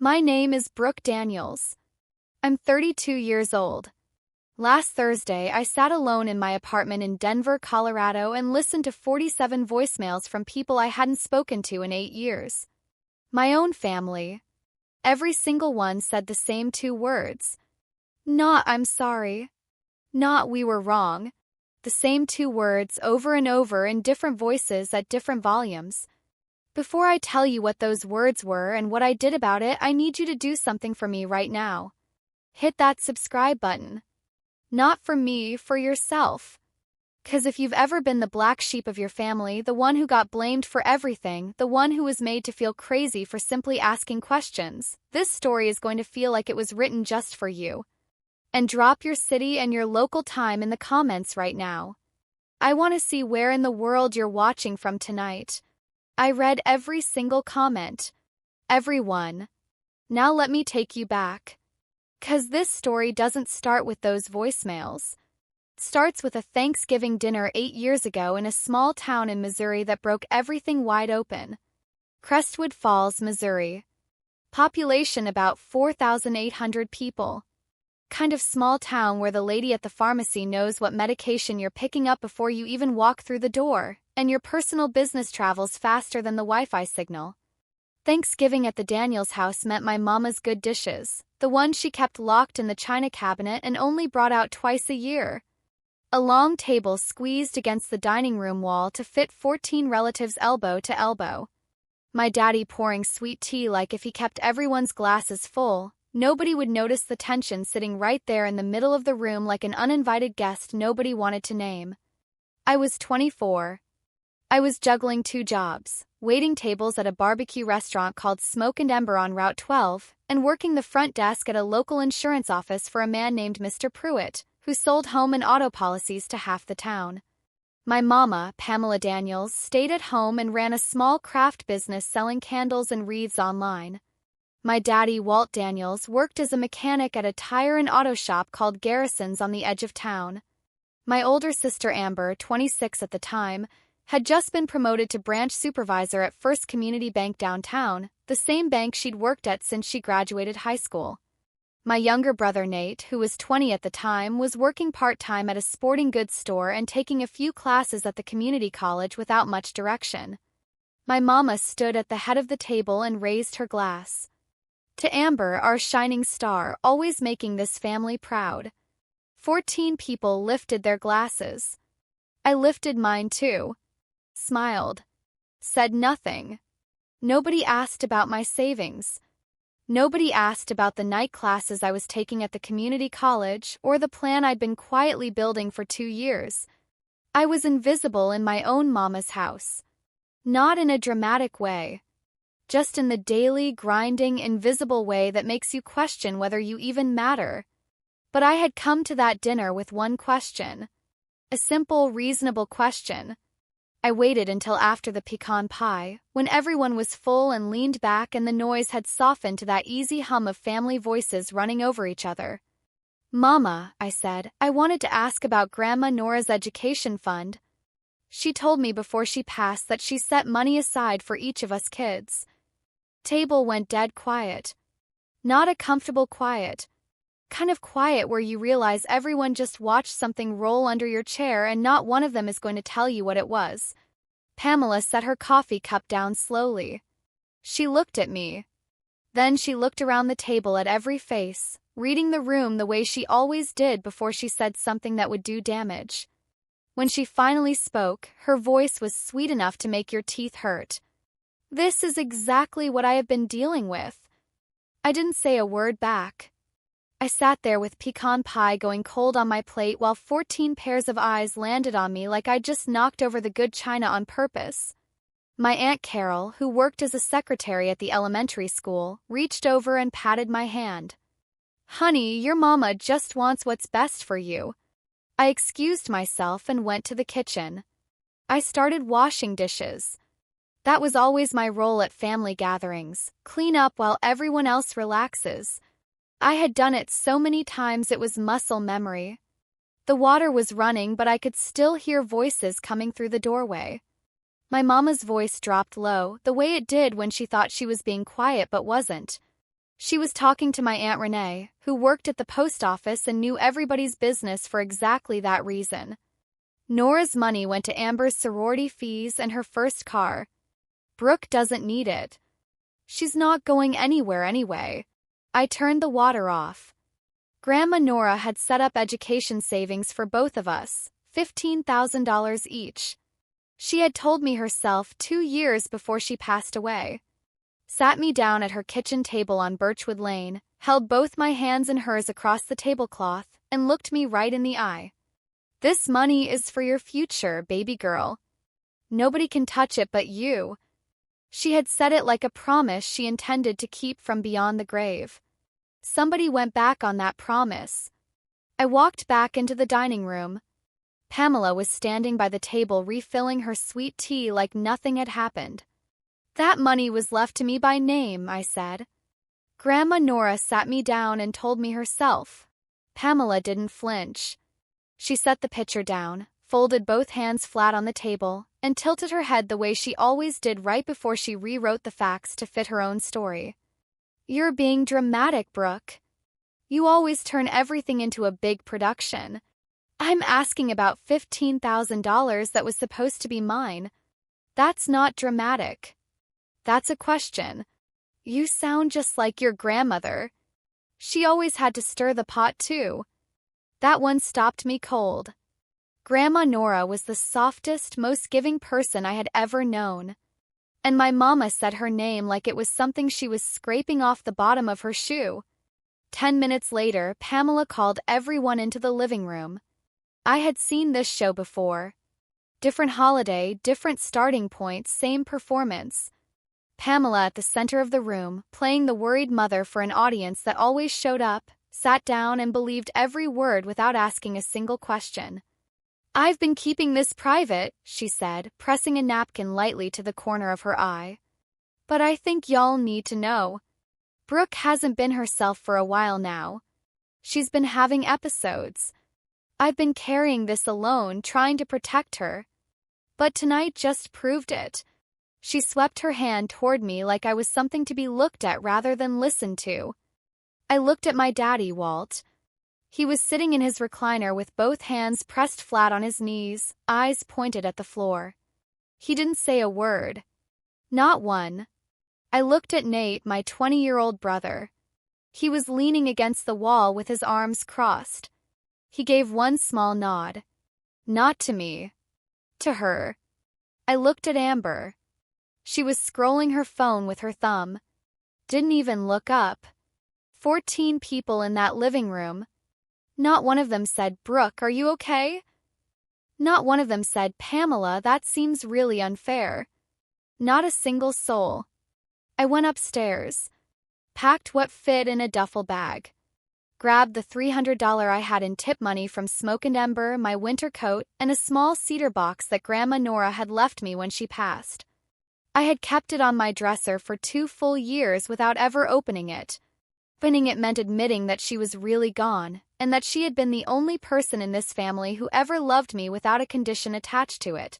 My name is Brooke Daniels. I'm 32 years old. Last Thursday, I sat alone in my apartment in Denver, Colorado and listened to 47 voicemails from people I hadn't spoken to in 8 years. My own family. Every single one said the same 2 words. Not "I'm sorry." Not "we were wrong." The same 2 words over and over in different voices at different volumes. Before I tell you what those words were and what I did about it, I need you to do something for me right now. Hit that subscribe button. Not for me, for yourself. 'Cause if you've ever been the black sheep of your family, the one who got blamed for everything, the one who was made to feel crazy for simply asking questions, this story is going to feel like it was written just for you. And drop your city and your local time in the comments right now. I want to see where in the world you're watching from tonight. I read every single comment. Every one. Now let me take you back. 'Cause this story doesn't start with those voicemails. It starts with a Thanksgiving dinner 8 years ago in a small town in Missouri that broke everything wide open. Crestwood Falls, Missouri. Population about 4,800 people. Kind of small town where the lady at the pharmacy knows what medication you're picking up before you even walk through the door, and your personal business travels faster than the Wi-Fi signal. Thanksgiving at the Daniels house meant my mama's good dishes, the ones she kept locked in the china cabinet and only brought out twice a year. A long table squeezed against the dining room wall to fit 14 relatives elbow to elbow. My daddy pouring sweet tea like if he kept everyone's glasses full, nobody would notice the tension sitting right there in the middle of the room like an uninvited guest nobody wanted to name. I was 24. I was juggling 2 jobs, waiting tables at a barbecue restaurant called Smoke and Ember on Route 12, and working the front desk at a local insurance office for a man named Mr. Pruitt, who sold home and auto policies to half the town. My mama, Pamela Daniels, stayed at home and ran a small craft business selling candles and wreaths online. My daddy, Walt Daniels, worked as a mechanic at a tire and auto shop called Garrison's on the edge of town. My older sister Amber, 26 at the time, had just been promoted to branch supervisor at First Community Bank downtown, the same bank she'd worked at since she graduated high school. My younger brother Nate, who was 20 at the time, was working part-time at a sporting goods store and taking a few classes at the community college without much direction. My mama stood at the head of the table and raised her glass. To Amber, our shining star, always making this family proud. 14 people lifted their glasses. I lifted mine too. Smiled. Said nothing. Nobody asked about my savings. Nobody asked about the night classes I was taking at the community college or the plan I'd been quietly building for 2 years. I was invisible in my own mama's house. Not in a dramatic way. Just in the daily, grinding, invisible way that makes you question whether you even matter. But I had come to that dinner with one question. A simple, reasonable question. I waited until after the pecan pie, when everyone was full and leaned back and the noise had softened to that easy hum of family voices running over each other. "Mama," I said, "I wanted to ask about Grandma Nora's education fund. She told me before she passed that she set money aside for each of us kids." Table went dead quiet. Not a comfortable quiet. Kind of quiet where you realize everyone just watched something roll under your chair and not one of them is going to tell you what it was. Pamela set her coffee cup down slowly. She looked at me. Then she looked around the table at every face, reading the room the way she always did before she said something that would do damage. When she finally spoke, her voice was sweet enough to make your teeth hurt. "This is exactly what I have been dealing with." I didn't say a word back. I sat there with pecan pie going cold on my plate while 14 pairs of eyes landed on me like I'd just knocked over the good china on purpose. My Aunt Carol, who worked as a secretary at the elementary school, reached over and patted my hand. "Honey, your mama just wants what's best for you." I excused myself and went to the kitchen. I started washing dishes. That was always my role at family gatherings, clean up while everyone else relaxes. I had done it so many times it was muscle memory. The water was running, but I could still hear voices coming through the doorway. My mama's voice dropped low, the way it did when she thought she was being quiet but wasn't. She was talking to my Aunt Renee, who worked at the post office and knew everybody's business for exactly that reason. Nora's money went to Amber's sorority fees and her first car. Brooke doesn't need it. She's not going anywhere anyway. I turned the water off. Grandma Nora had set up education savings for both of us, $15,000 each. She had told me herself 2 years before she passed away. Sat me down at her kitchen table on Birchwood Lane, held both my hands in hers across the tablecloth, and looked me right in the eye. This money is for your future, baby girl. Nobody can touch it but you. She had said it like a promise she intended to keep from beyond the grave. Somebody went back on that promise. I walked back into the dining room. Pamela was standing by the table refilling her sweet tea like nothing had happened. That money was left to me by name, I said. Grandma Nora sat me down and told me herself. Pamela didn't flinch. She set the pitcher down, folded both hands flat on the table, and tilted her head the way she always did right before she rewrote the facts to fit her own story. You're being dramatic, Brooke. You always turn everything into a big production. I'm asking about $15,000 that was supposed to be mine. That's not dramatic. That's a question. You sound just like your grandmother. She always had to stir the pot too. That one stopped me cold. Grandma Nora was the softest, most giving person I had ever known. And my mama said her name like it was something she was scraping off the bottom of her shoe. 10 minutes later, Pamela called everyone into the living room. I had seen this show before. Different holiday, different starting point, same performance. Pamela at the center of the room, playing the worried mother for an audience that always showed up, sat down and believed every word without asking a single question. I've been keeping this private, she said, pressing a napkin lightly to the corner of her eye. But I think y'all need to know. Brooke hasn't been herself for a while now. She's been having episodes. I've been carrying this alone, trying to protect her. But tonight just proved it. She swept her hand toward me like I was something to be looked at rather than listened to. I looked at my daddy, Walt. He was sitting in his recliner with both hands pressed flat on his knees, eyes pointed at the floor. He didn't say a word. Not one. I looked at Nate, my 20-year-old brother. He was leaning against the wall with his arms crossed. He gave one small nod. Not to me. To her. I looked at Amber. She was scrolling her phone with her thumb. Didn't even look up. 14 people in that living room. Not one of them said, Brooke, are you okay? Not one of them said, Pamela, that seems really unfair. Not a single soul. I went upstairs. Packed what fit in a duffel bag. Grabbed the $300 I had in tip money from Smoke and Ember, my winter coat, and a small cedar box that Grandma Nora had left me when she passed. I had kept it on my dresser for 2 full years without ever opening it. Opening it meant admitting that she was really gone, and that she had been the only person in this family who ever loved me without a condition attached to it.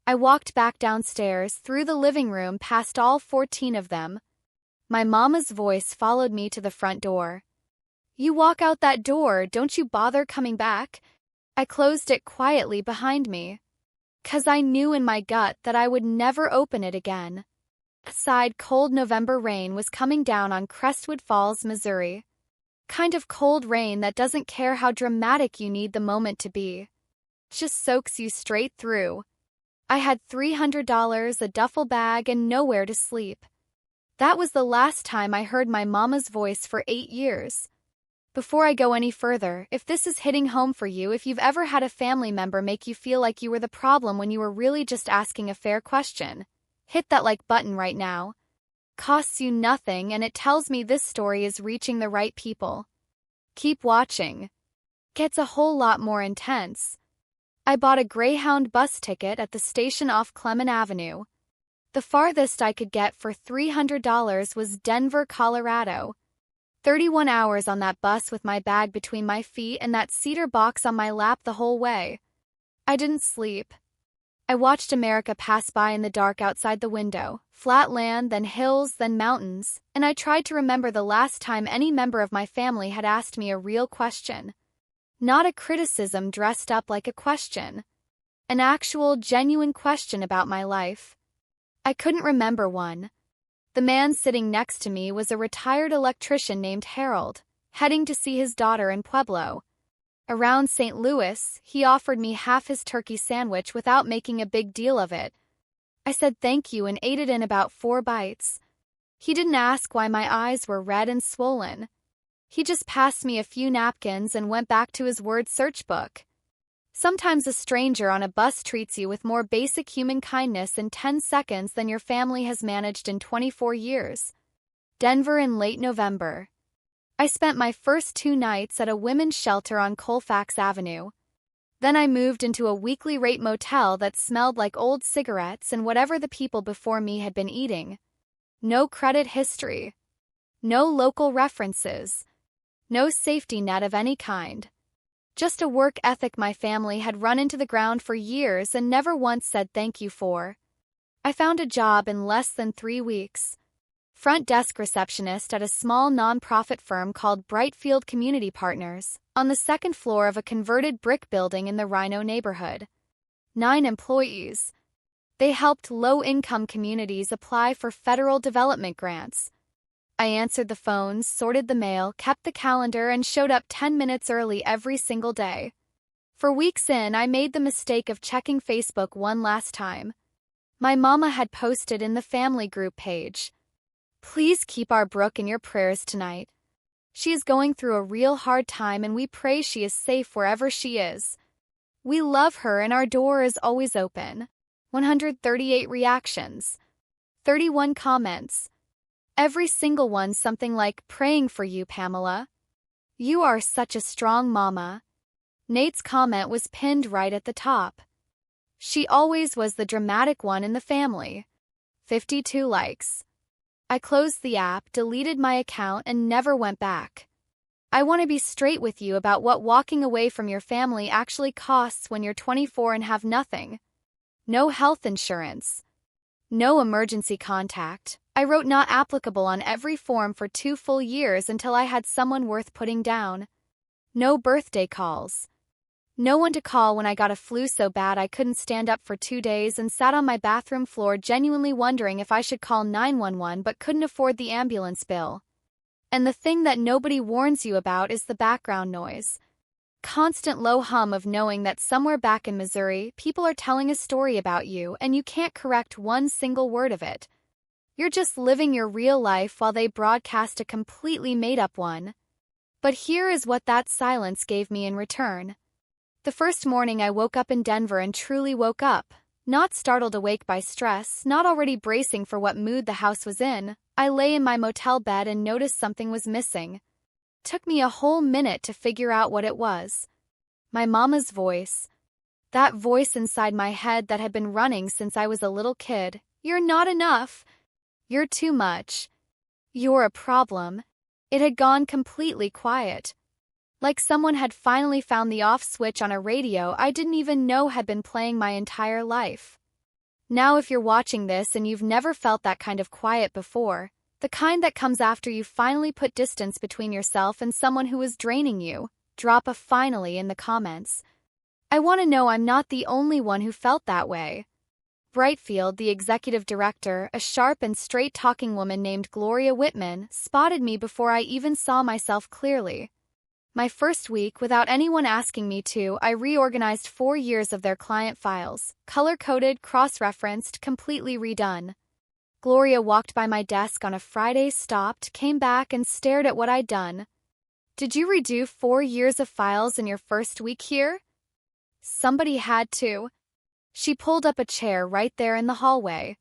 I walked back downstairs, through the living room, past all 14 of them. My mama's voice followed me to the front door. You walk out that door, don't you bother coming back. I closed it quietly behind me. 'Cause I knew in my gut that I would never open it again. Outside, cold November rain was coming down on Crestwood Falls, Missouri. Kind of cold rain that doesn't care how dramatic you need the moment to be. Just soaks you straight through. I had $300, a duffel bag, and nowhere to sleep. That was the last time I heard my mama's voice for 8 years. Before I go any further, if this is hitting home for you, if you've ever had a family member make you feel like you were the problem when you were really just asking a fair question, hit that like button right now. Costs you nothing, and it tells me this story is reaching the right people. Keep watching. Gets a whole lot more intense. I bought a Greyhound bus ticket at the station off Clement Avenue. The farthest I could get for $300 was Denver, Colorado. 31 hours on that bus with my bag between my feet and that cedar box on my lap the whole way. I didn't sleep. I watched America pass by in the dark outside the window, flat land, then hills, then mountains, and I tried to remember the last time any member of my family had asked me a real question. Not a criticism dressed up like a question. An actual, genuine question about my life. I couldn't remember one. The man sitting next to me was a retired electrician named Harold, heading to see his daughter in Pueblo. Around St. Louis, he offered me half his turkey sandwich without making a big deal of it. I said thank you and ate it in about 4 bites. He didn't ask why my eyes were red and swollen. He just passed me a few napkins and went back to his word search book. Sometimes a stranger on a bus treats you with more basic human kindness in 10 seconds than your family has managed in 24 years. Denver in late November. I spent my first 2 nights at a women's shelter on Colfax Avenue. Then I moved into a weekly rate motel that smelled like old cigarettes and whatever the people before me had been eating. No credit history. No local references. No safety net of any kind. Just a work ethic my family had run into the ground for years and never once said thank you for. I found a job in less than 3 weeks. Front desk receptionist at a small nonprofit firm called Brightfield Community Partners, on the 2nd floor of a converted brick building in the Rhino neighborhood. 9 employees. They helped low-income communities apply for federal development grants. I answered the phones, sorted the mail, kept the calendar, and showed up 10 minutes early every single day. For weeks in, I made the mistake of checking Facebook one last time. My mama had posted in the family group page, "Please keep our Brooke in your prayers tonight. She is going through a real hard time and we pray she is safe wherever she is. We love her and our door is always open." 138 reactions. 31 comments. Every single one something like, "Praying for you, Pamela. You are such a strong mama." Nate's comment was pinned right at the top. "She always was the dramatic one in the family." 52 likes. I closed the app, deleted my account, and never went back. I want to be straight with you about what walking away from your family actually costs when you're 24 and have nothing. No health insurance. No emergency contact. I wrote not applicable on every form for 2 full years until I had someone worth putting down. No birthday calls. No one to call when I got a flu so bad I couldn't stand up for 2 days and sat on my bathroom floor genuinely wondering if I should call 911 but couldn't afford the ambulance bill. And the thing that nobody warns you about is the background noise. Constant low hum of knowing that somewhere back in Missouri, people are telling a story about you and you can't correct one single word of it. You're just living your real life while they broadcast a completely made-up one. But here is what that silence gave me in return. The first morning I woke up in Denver and truly woke up, not startled awake by stress, not already bracing for what mood the house was in. I lay in my motel bed and noticed something was missing. Took me a whole minute to figure out what it was. My mama's voice. That voice inside my head that had been running since I was a little kid. "You're not enough. You're too much. You're a problem." It had gone completely quiet. Like someone had finally found the off switch on a radio I didn't even know had been playing my entire life. Now if you're watching this and you've never felt that kind of quiet before, the kind that comes after you finally put distance between yourself and someone who is draining you, drop a "finally" in the comments. I want to know I'm not the only one who felt that way. Brightfield, the executive director, a sharp and straight-talking woman named Gloria Whitman, spotted me before I even saw myself clearly. My first week, without anyone asking me to, I reorganized 4 years of their client files, color-coded, cross-referenced, completely redone. Gloria walked by my desk on a Friday, stopped, came back, and stared at what I'd done. "Did you redo 4 years of files in your first week here?" Somebody had to. She pulled up a chair right there in the hallway.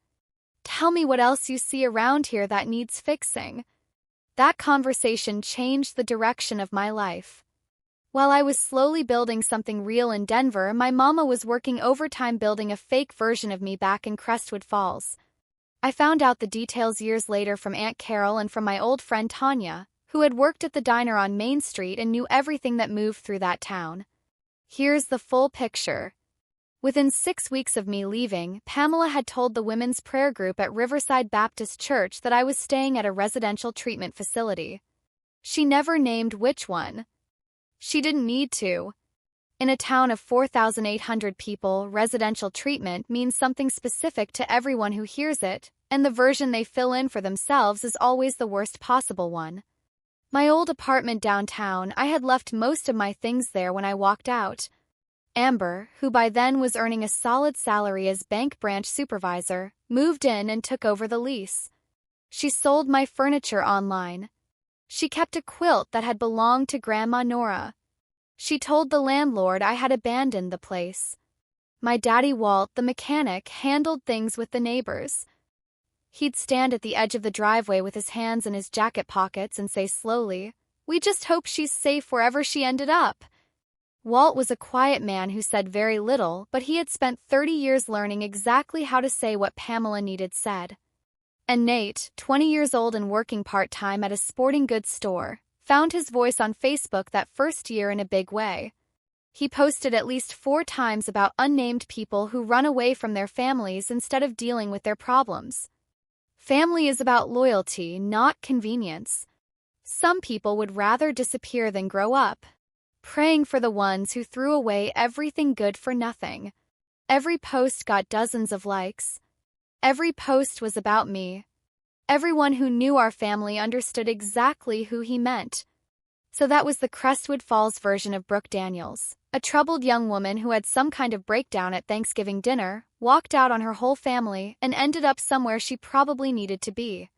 "Tell me what else you see around here that needs fixing." That conversation changed the direction of my life. While I was slowly building something real in Denver, my mama was working overtime building a fake version of me back in Crestwood Falls. I found out the details years later from Aunt Carol and from my old friend Tanya, who had worked at the diner on Main Street and knew everything that moved through that town. Here's the full picture. Within 6 weeks of me leaving, Pamela had told the women's prayer group at Riverside Baptist Church that I was staying at a residential treatment facility. She never named which one. She didn't need to. In a town of 4,800 people, residential treatment means something specific to everyone who hears it, and the version they fill in for themselves is always the worst possible one. My old apartment downtown, I had left most of my things there when I walked out. Amber, who by then was earning a solid salary as bank branch supervisor, moved in and took over the lease. She sold my furniture online. She kept a quilt that had belonged to Grandma Nora. She told the landlord I had abandoned the place. My daddy Walt, the mechanic, handled things with the neighbors. He'd stand at the edge of the driveway with his hands in his jacket pockets and say slowly, "We just hope she's safe wherever she ended up." Walt was a quiet man who said very little, but he had spent 30 years learning exactly how to say what Pamela needed said. And Nate, 20 years old and working part-time at a sporting goods store, found his voice on Facebook that first year in a big way. He posted at least 4 times about unnamed people who run away from their families instead of dealing with their problems. Family is about loyalty, not convenience. Some people would rather disappear than grow up. Praying for the ones who threw away everything good for nothing. Every post got dozens of likes. Every post was about me. Everyone who knew our family understood exactly who he meant. So that was the Crestwood Falls version of Brooke Daniels, a troubled young woman who had some kind of breakdown at Thanksgiving dinner, walked out on her whole family, and ended up somewhere she probably needed to be.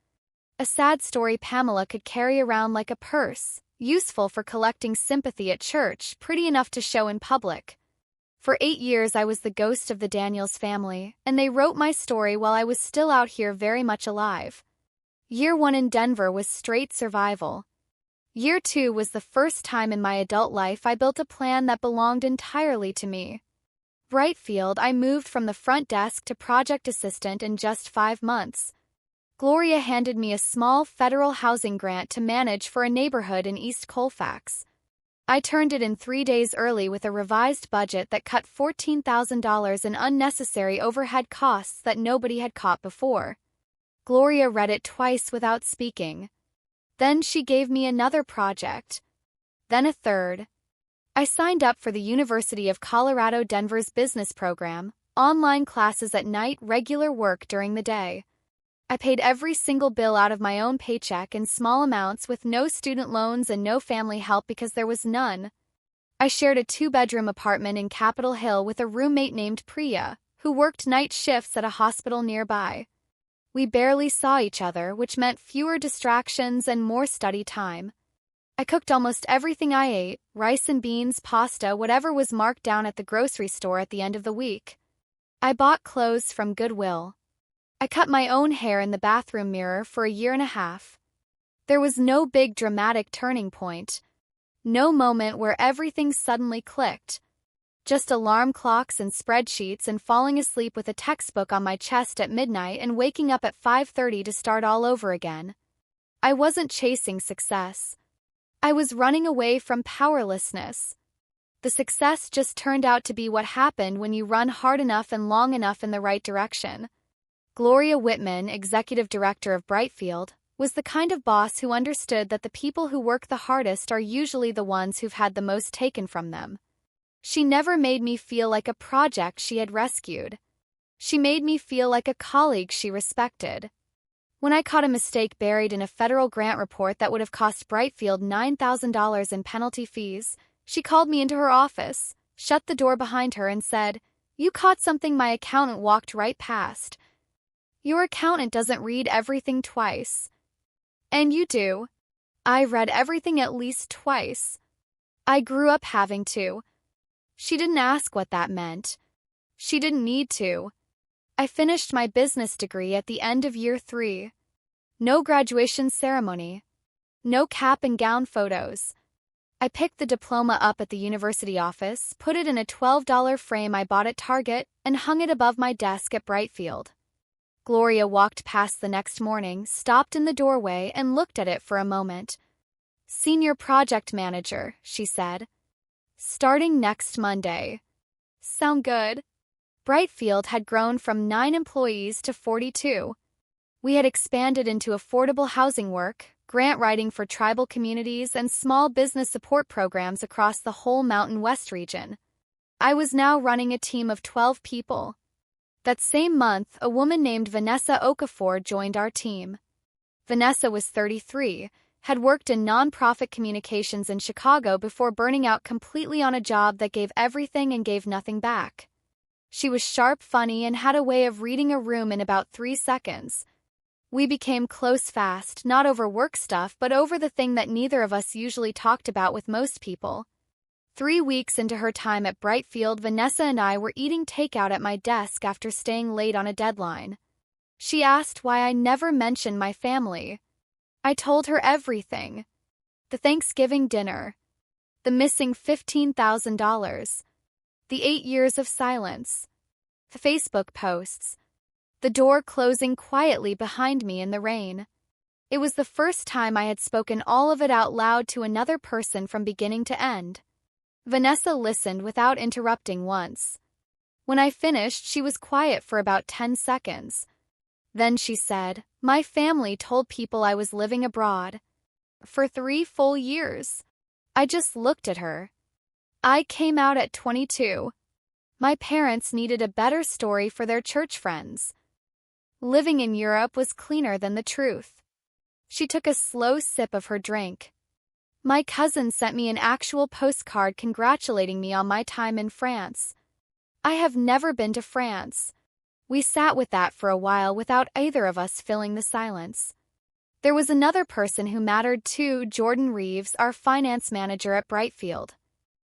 A sad story Pamela could carry around like a purse, useful for collecting sympathy at church, pretty enough to show in public. For 8 years I was the ghost of the Daniels family, and they wrote my story while I was still out here very much alive. Year 1 in Denver was straight survival. Year 2 was the first time in my adult life I built a plan that belonged entirely to me. Brightfield, I moved from the front desk to project assistant in just 5 months. Gloria handed me a small federal housing grant to manage for a neighborhood in East Colfax. I turned it in 3 days early with a revised budget that cut $14,000 in unnecessary overhead costs that nobody had caught before. Gloria read it twice without speaking. Then she gave me another project. Then a third. I signed up for the University of Colorado Denver's business program, online classes at night, regular work during the day. I paid every single bill out of my own paycheck in small amounts with no student loans and no family help because there was none. I shared a 2-bedroom apartment in Capitol Hill with a roommate named Priya, who worked night shifts at a hospital nearby. We barely saw each other, which meant fewer distractions and more study time. I cooked almost everything I ate, rice and beans, pasta, whatever was marked down at the grocery store at the end of the week. I bought clothes from Goodwill. I cut my own hair in the bathroom mirror for a year and a half. There was no big dramatic turning point. No moment where everything suddenly clicked. Just alarm clocks and spreadsheets and falling asleep with a textbook on my chest at midnight and waking up at 5:30 to start all over again. I wasn't chasing success. I was running away from powerlessness. The success just turned out to be what happened when you run hard enough and long enough in the right direction. Gloria Whitman, executive director of Brightfield, was the kind of boss who understood that the people who work the hardest are usually the ones who've had the most taken from them. She never made me feel like a project she had rescued. She made me feel like a colleague she respected. When I caught a mistake buried in a federal grant report that would have cost Brightfield $9,000 in penalty fees, she called me into her office, shut the door behind her and said, "You caught something my accountant walked right past. Your accountant doesn't read everything twice." And you do. I read everything at least twice. I grew up having to. She didn't ask what that meant. She didn't need to. I finished my business degree at the end of year 3. No graduation ceremony. No cap and gown photos. I picked the diploma up at the university office, put it in a $12 frame I bought at Target, and hung it above my desk at Brightfield. Gloria walked past the next morning, stopped in the doorway, and looked at it for a moment. "Senior project manager," she said. "Starting next Monday." "Sound good?" Brightfield had grown from 9 employees to 42. We had expanded into affordable housing work, grant writing for tribal communities, and small business support programs across the whole Mountain West region. I was now running a team of 12 people. That same month, a woman named Vanessa Okafor joined our team. Vanessa was 33, had worked in nonprofit communications in Chicago before burning out completely on a job that gave everything and gave nothing back. She was sharp, funny, and had a way of reading a room in about 3 seconds. We became close fast, not over work stuff but over the thing that neither of us usually talked about with most people. 3 weeks into her time at Brightfield, Vanessa and I were eating takeout at my desk after staying late on a deadline. She asked why I never mentioned my family. I told her everything. The Thanksgiving dinner. The missing $15,000. The 8 years of silence. The Facebook posts. The door closing quietly behind me in the rain. It was the first time I had spoken all of it out loud to another person from beginning to end. Vanessa listened without interrupting once. When I finished, she was quiet for about 10 seconds. Then she said, "My family told people I was living abroad. For 3 full years." I just looked at her. I came out at 22. My parents needed a better story for their church friends. Living in Europe was cleaner than the truth. She took a slow sip of her drink. My cousin sent me an actual postcard congratulating me on my time in France. I have never been to France. We sat with that for a while without either of us filling the silence. There was another person who mattered too, Jordan Reeves, our finance manager at Brightfield.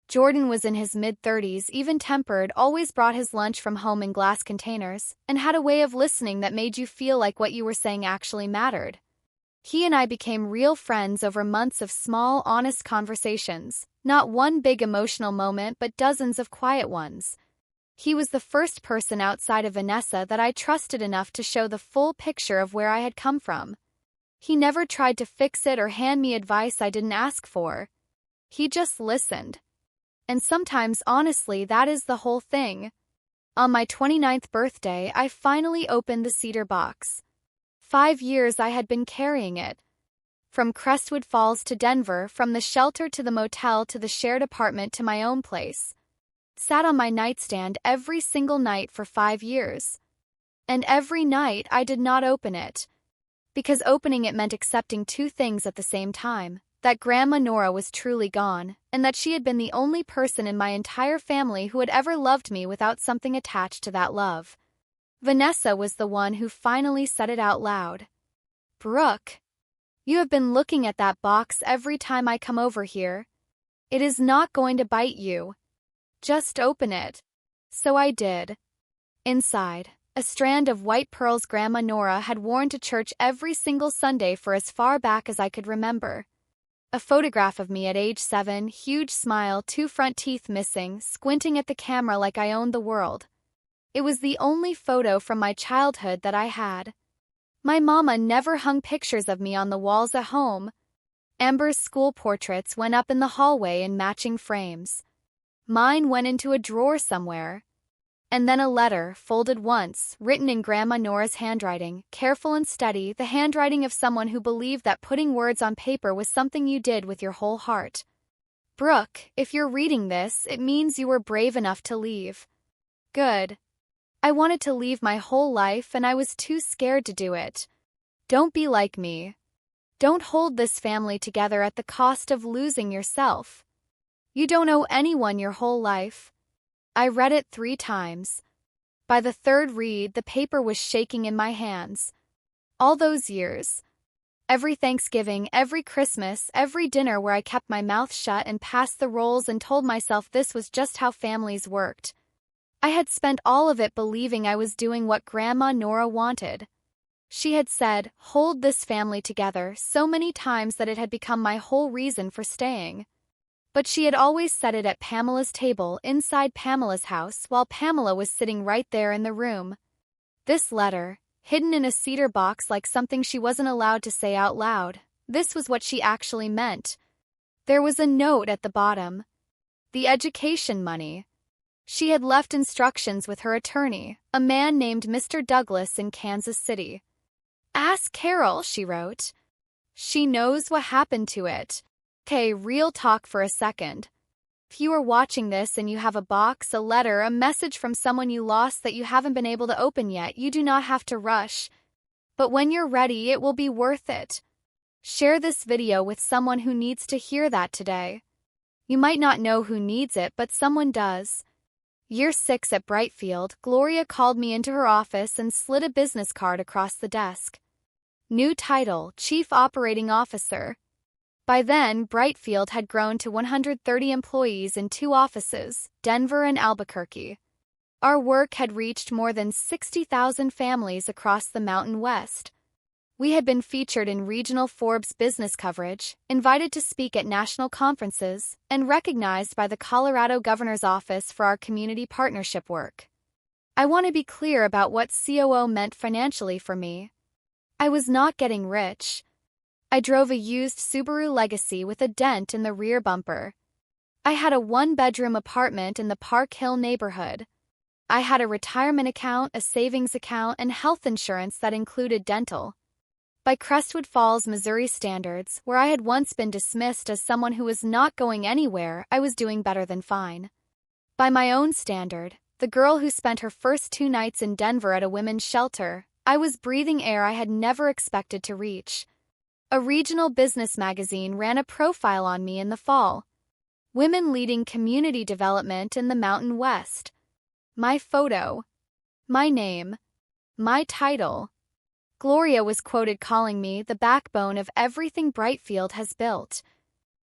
Jordan was in his mid-30s, even-tempered, always brought his lunch from home in glass containers, and had a way of listening that made you feel like what you were saying actually mattered. He and I became real friends over months of small, honest conversations, not one big emotional moment but dozens of quiet ones. He was the first person outside of Vanessa that I trusted enough to show the full picture of where I had come from. He never tried to fix it or hand me advice I didn't ask for. He just listened. And sometimes, honestly, that is the whole thing. On my 29th birthday, I finally opened the cedar box. 5 years I had been carrying it. From Crestwood Falls to Denver, from the shelter to the motel to the shared apartment to my own place. Sat on my nightstand every single night for 5 years. And every night I did not open it. Because opening it meant accepting 2 things at the same time. That Grandma Nora was truly gone, and that she had been the only person in my entire family who had ever loved me without something attached to that love. Vanessa was the one who finally said it out loud. "Brooke, you have been looking at that box every time I come over here. It is not going to bite you. Just open it." So I did. Inside, a strand of white pearls Grandma Nora had worn to church every single Sunday for as far back as I could remember. A photograph of me at age 7, huge smile, 2 front teeth missing, squinting at the camera like I owned the world. It was the only photo from my childhood that I had. My mama never hung pictures of me on the walls at home. Amber's school portraits went up in the hallway in matching frames. Mine went into a drawer somewhere. And then a letter, folded once, written in Grandma Nora's handwriting, careful and steady, the handwriting of someone who believed that putting words on paper was something you did with your whole heart. "Brooke, if you're reading this, it means you were brave enough to leave." Good. I wanted to leave my whole life and I was too scared to do it. Don't be like me. Don't hold this family together at the cost of losing yourself. You don't owe anyone your whole life. I read it 3 times. By the 3rd read, the paper was shaking in my hands. All those years. Every Thanksgiving, every Christmas, every dinner where I kept my mouth shut and passed the rolls and told myself this was just how families worked. I had spent all of it believing I was doing what Grandma Nora wanted. She had said, "Hold this family together," so many times that it had become my whole reason for staying. But she had always said it at Pamela's table inside Pamela's house while Pamela was sitting right there in the room. This letter, hidden in a cedar box like something she wasn't allowed to say out loud, this was what she actually meant. There was a note at the bottom. The education money. She had left instructions with her attorney, a man named Mr. Douglas in Kansas City. "Ask Carol," she wrote. "She knows what happened to it." Okay, real talk for a second. If you are watching this and you have a box, a letter, a message from someone you lost that you haven't been able to open yet, you do not have to rush. But when you're ready, it will be worth it. Share this video with someone who needs to hear that today. You might not know who needs it, but someone does. Year 6 at Brightfield, Gloria called me into her office and slid a business card across the desk. New title, Chief Operating Officer. By then, Brightfield had grown to 130 employees in 2 offices, Denver and Albuquerque. Our work had reached more than 60,000 families across the Mountain West. We had been featured in regional Forbes business coverage, invited to speak at national conferences, and recognized by the Colorado Governor's Office for our community partnership work. I want to be clear about what COO meant financially for me. I was not getting rich. I drove a used Subaru Legacy with a dent in the rear bumper. I had a 1-bedroom apartment in the Park Hill neighborhood. I had a retirement account, a savings account, and health insurance that included dental. By Crestwood Falls, Missouri standards, where I had once been dismissed as someone who was not going anywhere, I was doing better than fine. By my own standard, the girl who spent her first 2 nights in Denver at a women's shelter, I was breathing air I had never expected to reach. A regional business magazine ran a profile on me in the fall. Women leading community development in the Mountain West. My photo. My name. My title. Gloria was quoted calling me the backbone of everything Brightfield has built.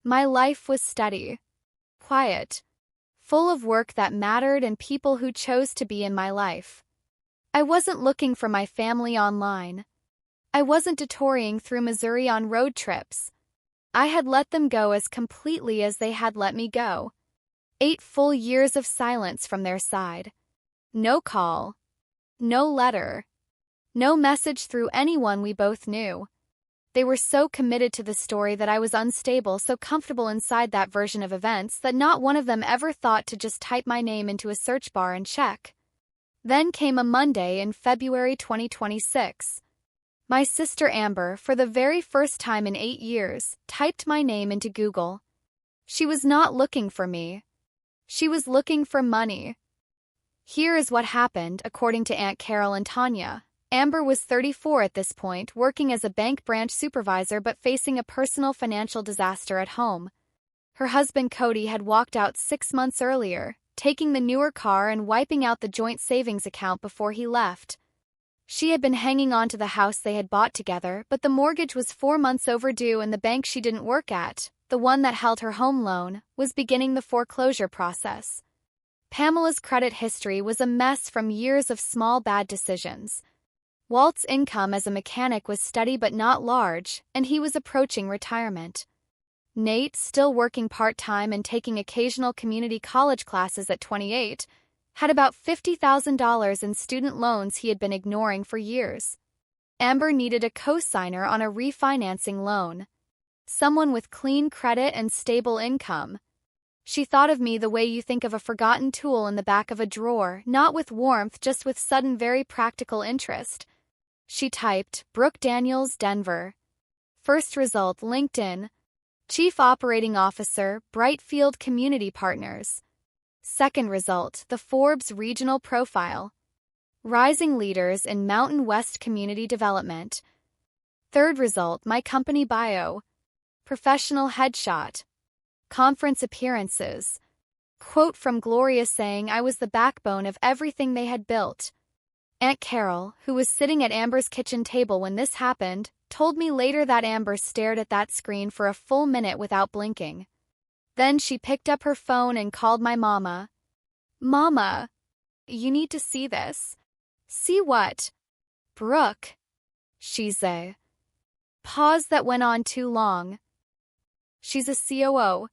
My life was steady, quiet, full of work that mattered and people who chose to be in my life. I wasn't looking for my family online. I wasn't detouring through Missouri on road trips. I had let them go as completely as they had let me go. 8 full years of silence from their side. No call. No letter. No message through anyone we both knew. They were so committed to the story that I was unstable, so comfortable inside that version of events that not one of them ever thought to just type my name into a search bar and check. Then came a Monday in February 2026. My sister Amber, for the very first time in 8 years, typed my name into Google. She was not looking for me. She was looking for money. Here is what happened, according to Aunt Carol and Tanya. Amber was 34 at this point, working as a bank branch supervisor but facing a personal financial disaster at home. Her husband Cody had walked out 6 months earlier, taking the newer car and wiping out the joint savings account before he left. She had been hanging on to the house they had bought together, but the mortgage was 4 months overdue and the bank she didn't work at, the one that held her home loan, was beginning the foreclosure process. Pamela's credit history was a mess from years of small bad decisions. Walt's income as a mechanic was steady but not large, and he was approaching retirement. Nate, still working part-time and taking occasional community college classes at 28, had about $50,000 in student loans he had been ignoring for years. Amber needed a co-signer on a refinancing loan. Someone with clean credit and stable income. She thought of me the way you think of a forgotten tool in the back of a drawer, not with warmth, just with sudden, very practical interest. She typed, Brooke Daniels, Denver. First result, LinkedIn. Chief Operating Officer, Brightfield Community Partners. Second result, the Forbes Regional Profile. Rising Leaders in Mountain West Community Development. Third result, my company bio. Professional headshot. Conference appearances. Quote from Gloria saying I was the backbone of everything they had built. Aunt Carol, who was sitting at Amber's kitchen table when this happened, told me later that Amber stared at that screen for a full minute without blinking. Then she picked up her phone and called my mama. Mama, you need to see this. See what? Brooke. She's a... Pause that went on too long. She's a COO.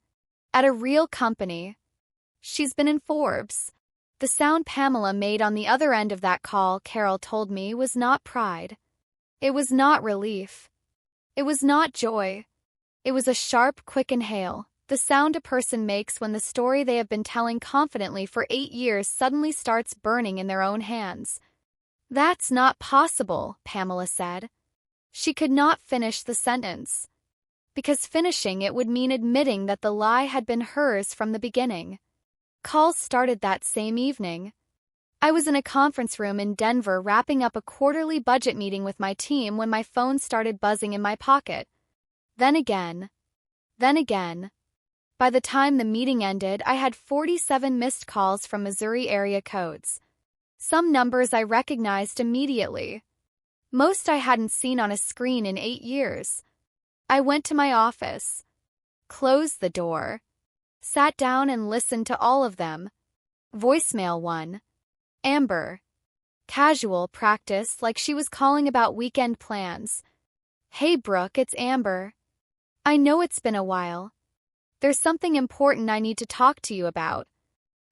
At a real company. She's been in Forbes. The sound Pamela made on the other end of that call, Carol told me, was not pride. It was not relief. It was not joy. It was a sharp, quick inhale, The sound a person makes when the story they have been telling confidently for 8 years suddenly starts burning in their own hands. That's not possible, Pamela said. She could not finish the sentence, because finishing it would mean admitting that the lie had been hers from the beginning. Calls started that same evening. I was in a conference room in Denver wrapping up a quarterly budget meeting with my team when my phone started buzzing in my pocket. Then again. By the time the meeting ended, I had 47 missed calls from Missouri area codes. Some numbers I recognized immediately. Most I hadn't seen on a screen in 8 years. I went to my office, closed the door, sat down and listened to all of them. Voicemail 1. Amber. Casual practice like she was calling about weekend plans. Hey Brooke, it's Amber. I know it's been a while. There's something important I need to talk to you about.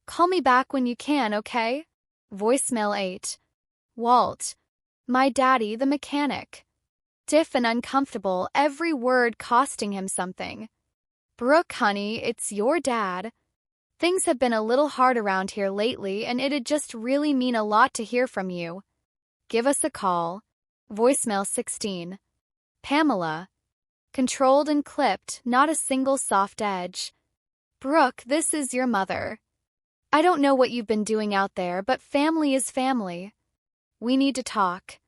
Call me back when you can, okay? Voicemail 8. Walt. My daddy, the mechanic. Stiff and uncomfortable, every word costing him something. Brooke, honey, it's your dad. Things have been a little hard around here lately, and it'd just really mean a lot to hear from you. Give us a call. Voicemail 16. Pamela. Controlled and clipped, not a single soft edge. Brooke, this is your mother. I don't know what you've been doing out there, but family is family. We need to talk.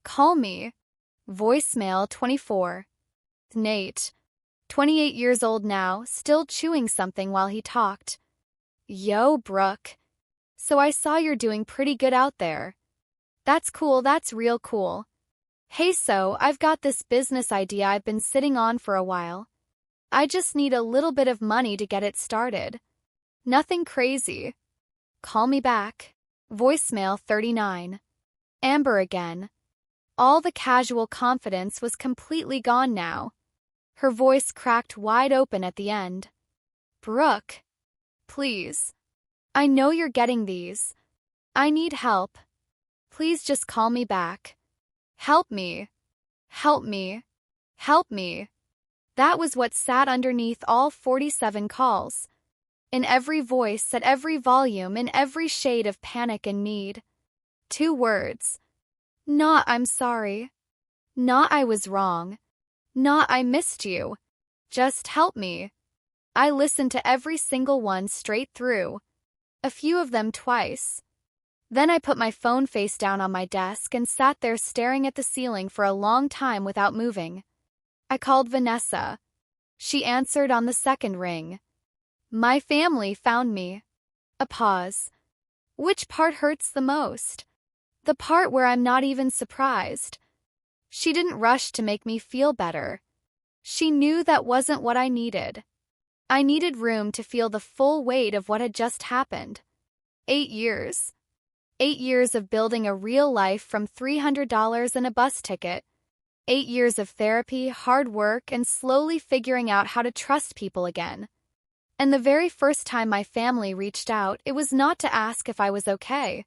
Call me. Voicemail 24. Nate. 28 years old now, still chewing something while he talked. Yo, Brooke. So I saw you're doing pretty good out there. That's cool, that's real cool. Hey, so I've got this business idea I've been sitting on for a while. I just need a little bit of money to get it started. Nothing crazy. Call me back. Voicemail 39. Amber again. All the casual confidence was completely gone now. Her voice cracked wide open at the end. Brooke. Please. I know you're getting these. I need help. Please just call me back. Help me. Help me. Help me. That was what sat underneath all 47 calls. In every voice, at every volume, in every shade of panic and need. 2 words. Not I'm sorry. Not I was wrong. Not I missed you. Just help me. I listened to every single one straight through. A few of them twice. Then I put my phone face down on my desk and sat there staring at the ceiling for a long time without moving. I called Vanessa. She answered on the second ring. My family found me. A pause. Which part hurts the most? The part where I'm not even surprised. She didn't rush to make me feel better. She knew that wasn't what I needed. I needed room to feel the full weight of what had just happened. 8 years. 8 years of building a real life from $300 and a bus ticket. 8 years of therapy, hard work, and slowly figuring out how to trust people again. And the very first time my family reached out, it was not to ask if I was okay.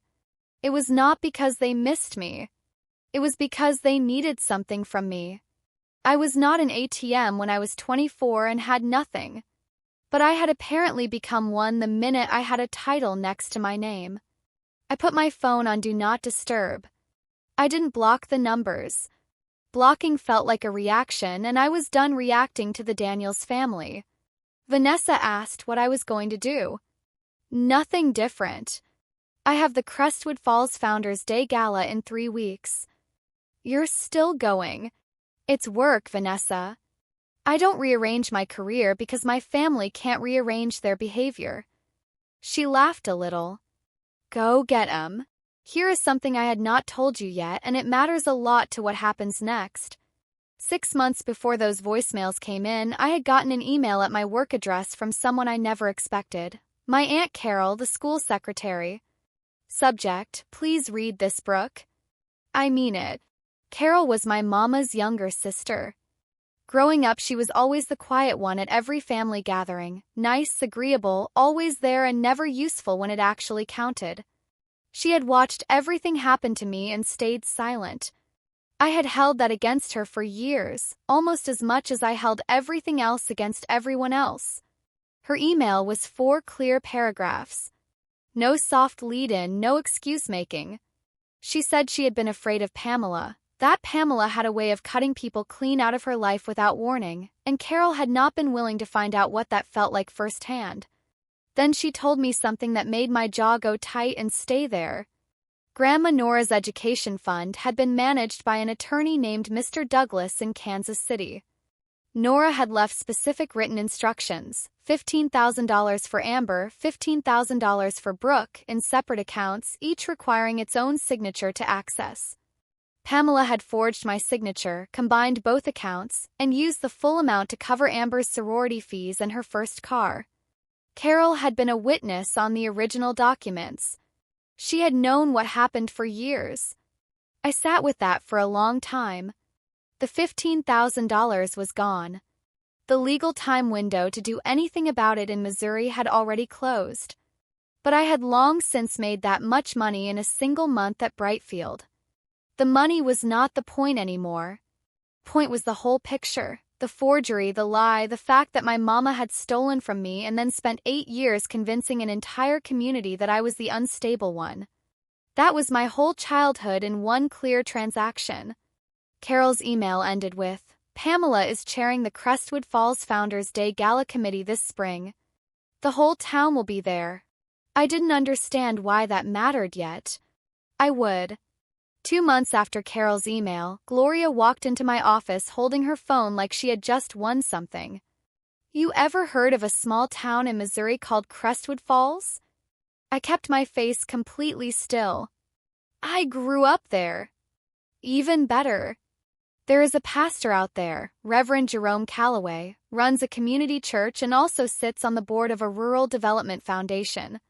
It was not because they missed me. It was because they needed something from me. I was not an ATM when I was 24 and had nothing. But I had apparently become one the minute I had a title next to my name. I put my phone on Do Not Disturb. I didn't block the numbers. Blocking felt like a reaction, and I was done reacting to the Daniels family. Vanessa asked what I was going to do. Nothing different. I have the Crestwood Falls Founders Day Gala in 3 weeks. You're still going. It's work, Vanessa. I don't rearrange my career because my family can't rearrange their behavior. She laughed a little. Go get 'em. Here is something I had not told you yet, and it matters a lot to what happens next. 6 months before those voicemails came in, I had gotten an email at my work address from someone I never expected. My Aunt Carol, the school secretary. Subject, please read this, Brooke. I mean it. Carol was my mama's younger sister. Growing up, she was always the quiet one at every family gathering, nice, agreeable, always there and never useful when it actually counted. She had watched everything happen to me and stayed silent. I had held that against her for years, almost as much as I held everything else against everyone else. Her email was 4 clear paragraphs. No soft lead-in, no excuse-making. She said she had been afraid of Pamela, that Pamela had a way of cutting people clean out of her life without warning, and Carol had not been willing to find out what that felt like firsthand. Then she told me something that made my jaw go tight and stay there. Grandma Nora's education fund had been managed by an attorney named Mr. Douglas in Kansas City. Nora had left specific written instructions, $15,000 for Amber, $15,000 for Brooke, in separate accounts, each requiring its own signature to access. Pamela had forged my signature, combined both accounts, and used the full amount to cover Amber's sorority fees and her first car. Carol had been a witness on the original documents. She had known what happened for years. I sat with that for a long time. The $15,000 was gone. The legal time window to do anything about it in Missouri had already closed. But I had long since made that much money in a single month at Brightfield. The money was not the point anymore. Point was the whole picture, the forgery, the lie, the fact that my mama had stolen from me and then spent 8 years convincing an entire community that I was the unstable one. That was my whole childhood in one clear transaction. Carol's email ended with, "Pamela is chairing the Crestwood Falls Founders Day Gala Committee this spring. The whole town will be there." I didn't understand why that mattered yet. I would. 2 months after Carol's email, Gloria walked into my office holding her phone like she had just won something. "You ever heard of a small town in Missouri called Crestwood Falls?" I kept my face completely still. "I grew up there." "Even better. There is a pastor out there, Reverend Jerome Calloway, runs a community church and also sits on the board of a rural development foundation.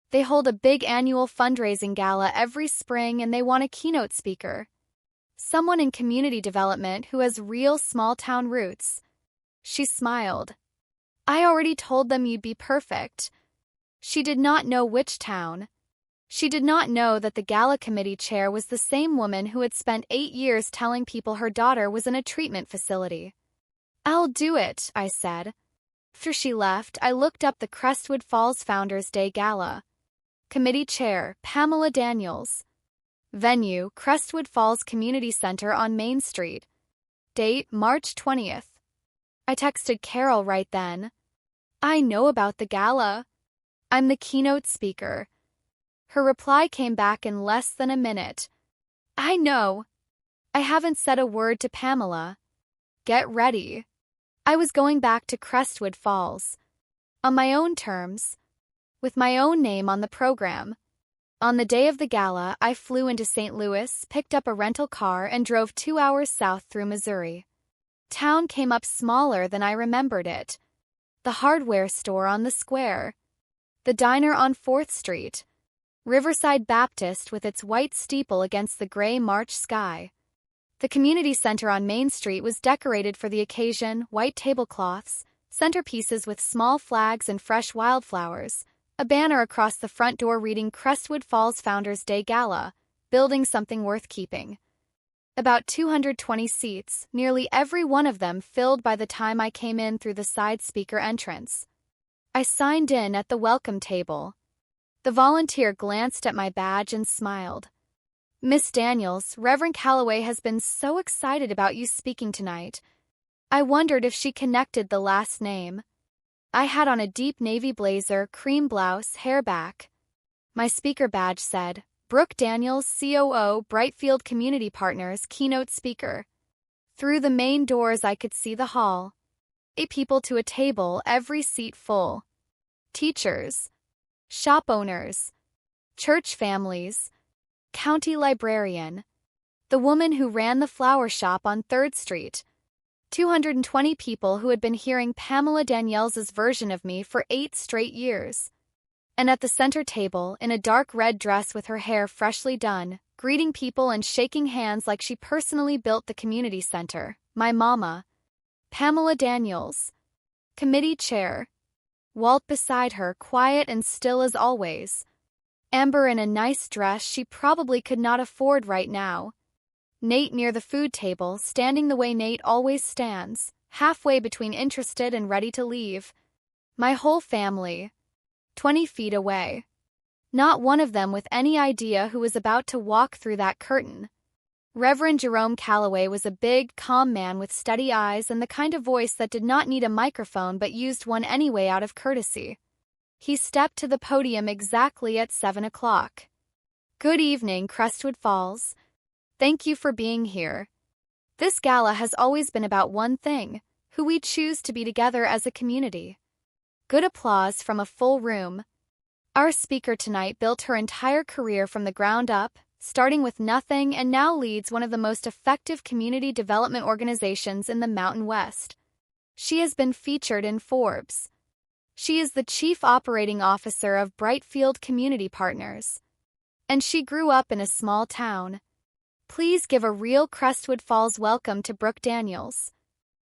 They hold a big annual fundraising gala every spring and they want a keynote speaker. Someone in community development who has real small-town roots." She smiled. "I already told them you'd be perfect." She did not know which town. She did not know that the gala committee chair was the same woman who had spent 8 years telling people her daughter was in a treatment facility. "I'll do it," I said. After she left, I looked up the Crestwood Falls Founders Day Gala. Committee Chair, Pamela Daniels. Venue, Crestwood Falls Community Center on Main Street. Date, March 20th. I texted Carol right then. "I know about the gala. I'm the keynote speaker." Her reply came back in less than a minute. "I know. I haven't said a word to Pamela. Get ready." I was going back to Crestwood Falls. On my own terms. With my own name on the program. On the day of the gala, I flew into St. Louis, picked up a rental car, and drove 2 hours south through Missouri. Town came up smaller than I remembered it. The hardware store on the square. The diner on 4th Street. Riverside Baptist with its white steeple against the gray March sky. The community center on Main Street was decorated for the occasion, white tablecloths, centerpieces with small flags and fresh wildflowers, a banner across the front door reading Crestwood Falls Founders Day Gala, building something worth keeping. About 220 seats, nearly every one of them filled by the time I came in through the side speaker entrance. I signed in at the welcome table. The volunteer glanced at my badge and smiled. "Miss Daniels, Reverend Calloway has been so excited about you speaking tonight." I wondered if she connected the last name. I had on a deep navy blazer, cream blouse, hair back. My speaker badge said, "Brooke Daniels, COO, Brightfield Community Partners, keynote speaker." Through the main doors I could see the hall. 8 people to a table, every seat full. Teachers. Shop owners, church families, county librarian, the woman who ran the flower shop on 3rd Street, 220 people who had been hearing Pamela Daniels's version of me for 8 straight years. And at the center table, in a dark red dress with her hair freshly done, greeting people and shaking hands like she personally built the community center, my mama, Pamela Daniels, committee chair. Walt beside her, quiet and still as always. Amber in a nice dress she probably could not afford right now. Nate near the food table, standing the way Nate always stands, halfway between interested and ready to leave. My whole family. 20 feet away. Not one of them with any idea who was about to walk through that curtain. Reverend Jerome Calloway was a big, calm man with steady eyes and the kind of voice that did not need a microphone but used one anyway out of courtesy. He stepped to the podium exactly at 7 o'clock. Good evening, Crestwood Falls. Thank you for being here. This gala has always been about one thing: who we choose to be together as a community. Good applause from a full room. Our speaker tonight built her entire career from the ground up, starting with nothing, and now leads one of the most effective community development organizations in the Mountain West. She has been featured in Forbes. She is the Chief Operating Officer of Brightfield Community Partners. And she grew up in a small town. Please give a real Crestwood Falls welcome to Brooke Daniels.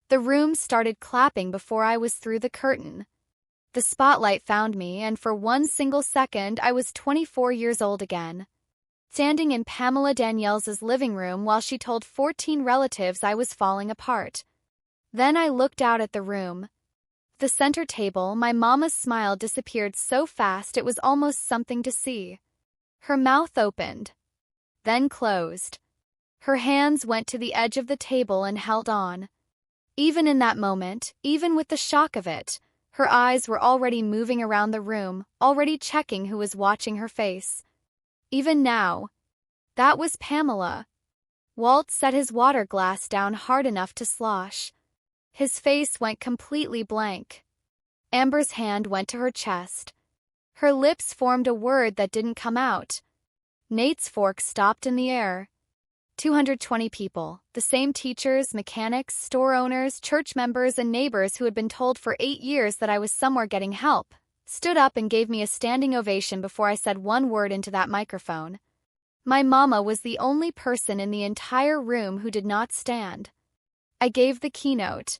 The room started clapping before I was through the curtain. The spotlight found me, and for one single second I was 24 years old again. Standing in Pamela Daniels' living room while she told 14 relatives I was falling apart. Then I looked out at the room. The center table, my mama's smile disappeared so fast it was almost something to see. Her mouth opened, then closed. Her hands went to the edge of the table and held on. Even in that moment, even with the shock of it, her eyes were already moving around the room, already checking who was watching her face. Even now. That was Pamela. Walt set his water glass down hard enough to slosh. His face went completely blank. Amber's hand went to her chest. Her lips formed a word that didn't come out. Nate's fork stopped in the air. 220 people, the same teachers, mechanics, store owners, church members, and neighbors who had been told for 8 years that I was somewhere getting help, stood up and gave me a standing ovation before I said one word into that microphone. My mama was the only person in the entire room who did not stand. I gave the keynote.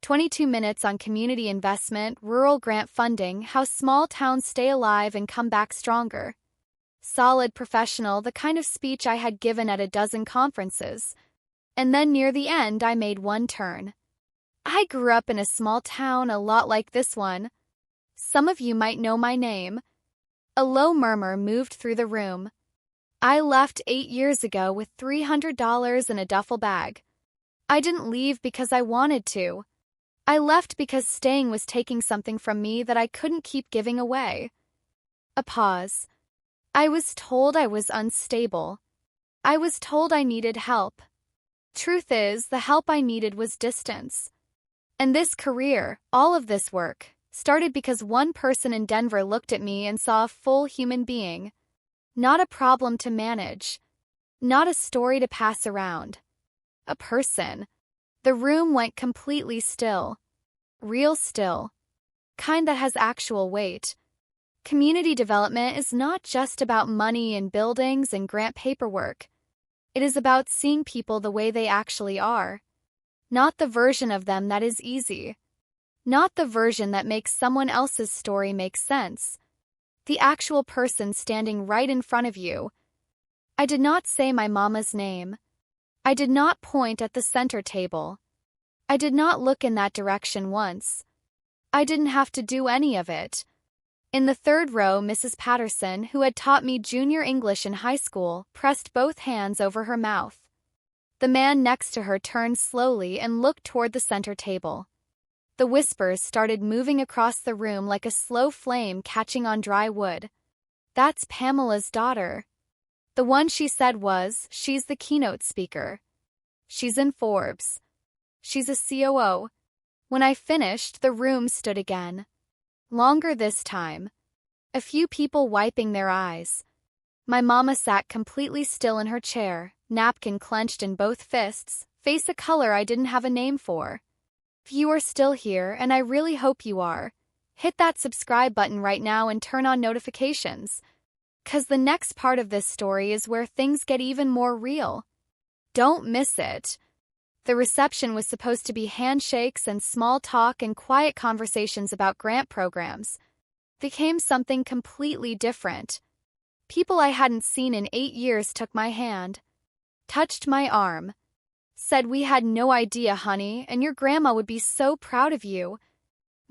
22 minutes on community investment, rural grant funding, how small towns stay alive and come back stronger. Solid, professional, the kind of speech I had given at a dozen conferences. And then near the end I made one turn. I grew up in a small town a lot like this one. Some of you might know my name. A low murmur moved through the room. I left 8 years ago with $300 in a duffel bag. I didn't leave because I wanted to. I left because staying was taking something from me that I couldn't keep giving away. A pause. I was told I was unstable. I was told I needed help. Truth is, the help I needed was distance. And this career, all of this work, started because one person in Denver looked at me and saw a full human being. Not a problem to manage. Not a story to pass around. A person. The room went completely still. Real still. Kind that has actual weight. Community development is not just about money and buildings and grant paperwork. It is about seeing people the way they actually are. Not the version of them that is easy. Not the version that makes someone else's story make sense. The actual person standing right in front of you. I did not say my mama's name. I did not point at the center table. I did not look in that direction once. I didn't have to do any of it. In the third row, Mrs. Patterson, who had taught me junior English in high school, pressed both hands over her mouth. The man next to her turned slowly and looked toward the center table. The whispers started moving across the room like a slow flame catching on dry wood. That's Pamela's daughter. The one she said was, she's the keynote speaker. She's in Forbes. She's a COO. When I finished, the room stood again. Longer this time. A few people wiping their eyes. My mama sat completely still in her chair, napkin clenched in both fists, face a color I didn't have a name for. If you are still here, and I really hope you are, hit that subscribe button right now and turn on notifications. 'Cause the next part of this story is where things get even more real. Don't miss it. The reception was supposed to be handshakes and small talk and quiet conversations about grant programs. Became something completely different. People I hadn't seen in 8 years took my hand, touched my arm, said we had no idea, honey, and your grandma would be so proud of you.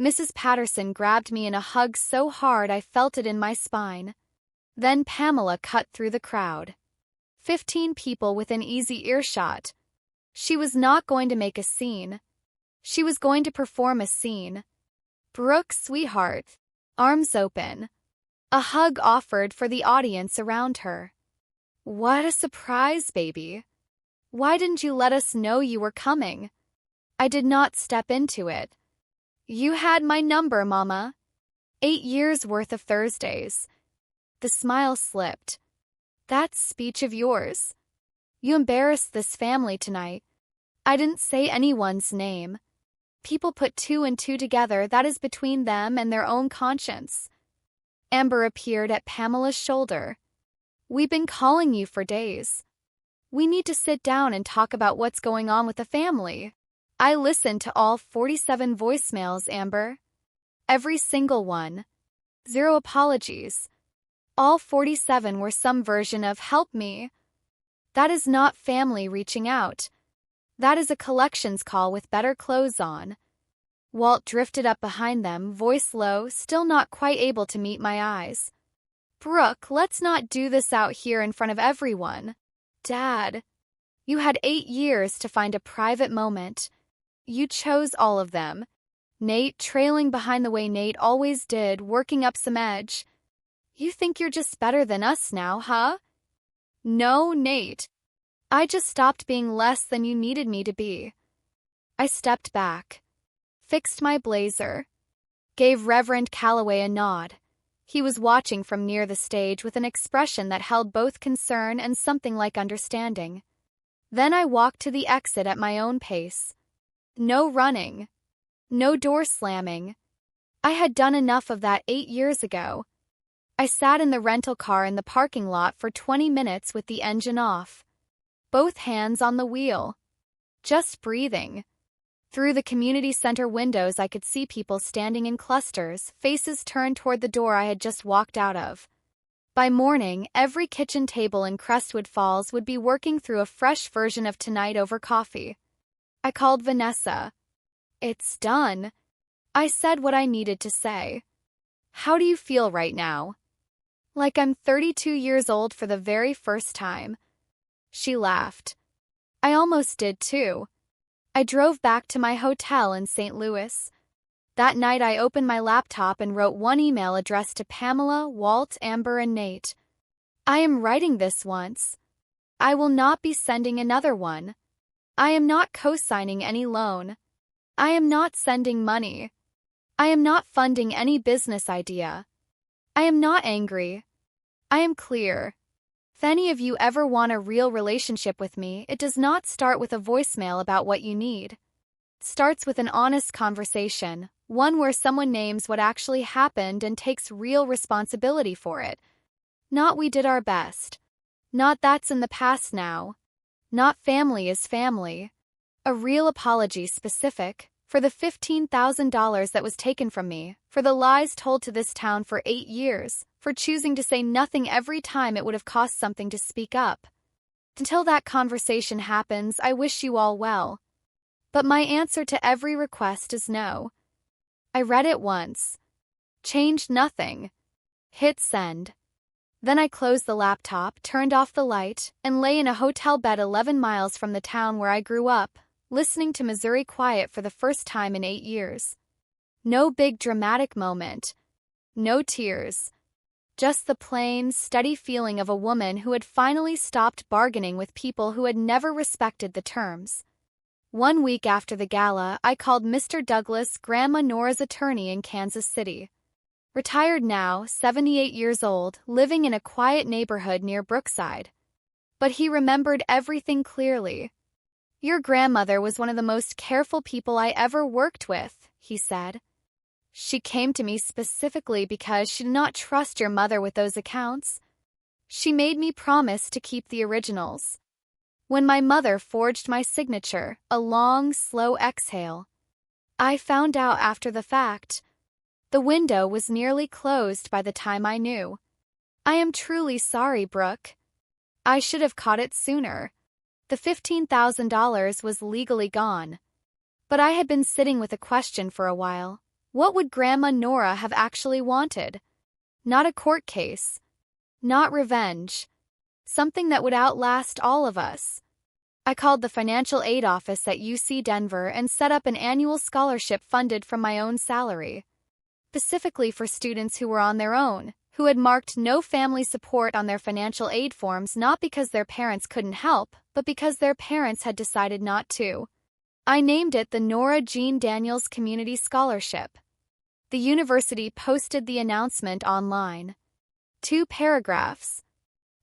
Mrs. Patterson grabbed me in a hug so hard I felt it in my spine. Then Pamela cut through the crowd. 15 people within easy earshot. She was not going to make a scene. She was going to perform a scene. Brooke, sweetheart. Arms open. A hug offered for the audience around her. What a surprise, baby. Why didn't you let us know you were coming? I did not step into it. You had my number, Mama. 8 years worth of Thursdays. The smile slipped. That speech of yours. You embarrassed this family tonight. I didn't say anyone's name. People put 2 and 2 together. That is between them and their own conscience. Amber appeared at Pamela's shoulder. We've been calling you for days. We need to sit down and talk about what's going on with the family. I listened to all 47 voicemails, Amber. Every single one. 0 apologies. All 47 were some version of "help me." That is not family reaching out. That is a collections call with better clothes on. Walt drifted up behind them, voice low, still not quite able to meet my eyes. Brooke, let's not do this out here in front of everyone. Dad, you had 8 years to find a private moment. You chose all of them. Nate trailing behind the way Nate always did, working up some edge. You think you're just better than us now, huh? No, Nate. I just stopped being less than you needed me to be. I stepped back, fixed my blazer, gave Reverend Calloway a nod. He was watching from near the stage with an expression that held both concern and something like understanding. Then I walked to the exit at my own pace. No running. No door slamming. I had done enough of that 8 years ago. I sat in the rental car in the parking lot for 20 minutes with the engine off. Both hands on the wheel. Just breathing. Through the community center windows I could see people standing in clusters, faces turned toward the door I had just walked out of. By morning, every kitchen table in Crestwood Falls would be working through a fresh version of Tonight over coffee. I called Vanessa. It's done. I said what I needed to say. How do you feel right now? Like I'm 32 years old for the very first time. She laughed. I almost did too. I drove back to my hotel in St. Louis. That night I opened my laptop and wrote one email addressed to Pamela, Walt, Amber, and Nate. I am writing this once. I will not be sending another one. I am not co-signing any loan. I am not sending money. I am not funding any business idea. I am not angry. I am clear. If any of you ever want a real relationship with me, it does not start with a voicemail about what you need. It starts with an honest conversation, one where someone names what actually happened and takes real responsibility for it. Not "we did our best." Not "that's in the past now." Not "family is family." A real apology specific, for the $15,000 that was taken from me, for the lies told to this town for 8 years, for choosing to say nothing every time it would have cost something to speak up. Until that conversation happens, I wish you all well. But my answer to every request is no. I read it once. Changed nothing. Hit send. Then I closed the laptop, turned off the light, and lay in a hotel bed 11 miles from the town where I grew up, listening to Missouri Quiet for the first time in 8 years. No big dramatic moment. No tears. Just the plain, steady feeling of a woman who had finally stopped bargaining with people who had never respected the terms. 1 week after the gala, I called Mr. Douglas, Grandma Nora's attorney in Kansas City. Retired now, 78 years old, living in a quiet neighborhood near Brookside. But he remembered everything clearly. Your grandmother was one of the most careful people I ever worked with, he said. She came to me specifically because she did not trust your mother with those accounts. She made me promise to keep the originals. When my mother forged my signature, a long, slow exhale. I found out after the fact. The window was nearly closed by the time I knew. I am truly sorry, Brooke. I should have caught it sooner. The $15,000 was legally gone. But I had been sitting with a question for a while. What would Grandma Nora have actually wanted? Not a court case. Not revenge. Something that would outlast all of us. I called the financial aid office at UC Denver and set up an annual scholarship funded from my own salary, specifically for students who were on their own, who had marked no family support on their financial aid forms not because their parents couldn't help, but because their parents had decided not to. I named it the Nora Jean Daniels Community Scholarship. The university posted the announcement online. 2 paragraphs.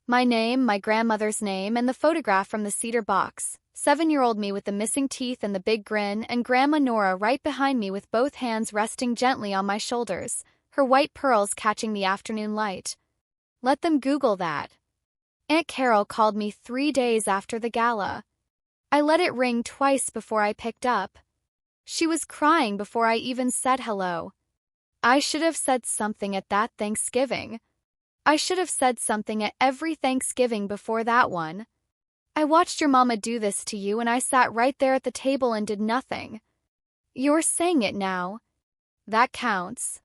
My name, my grandmother's name, and the photograph from the cedar box. 7-year-old me with the missing teeth and the big grin, and Grandma Nora right behind me with both hands resting gently on my shoulders, her white pearls catching the afternoon light. Let them Google that. Aunt Carol called me 3 days after the gala. I let it ring twice before I picked up. She was crying before I even said hello. I should have said something at that Thanksgiving. I should have said something at every Thanksgiving before that one. I watched your mama do this to you and I sat right there at the table and did nothing. You're saying it now. That counts.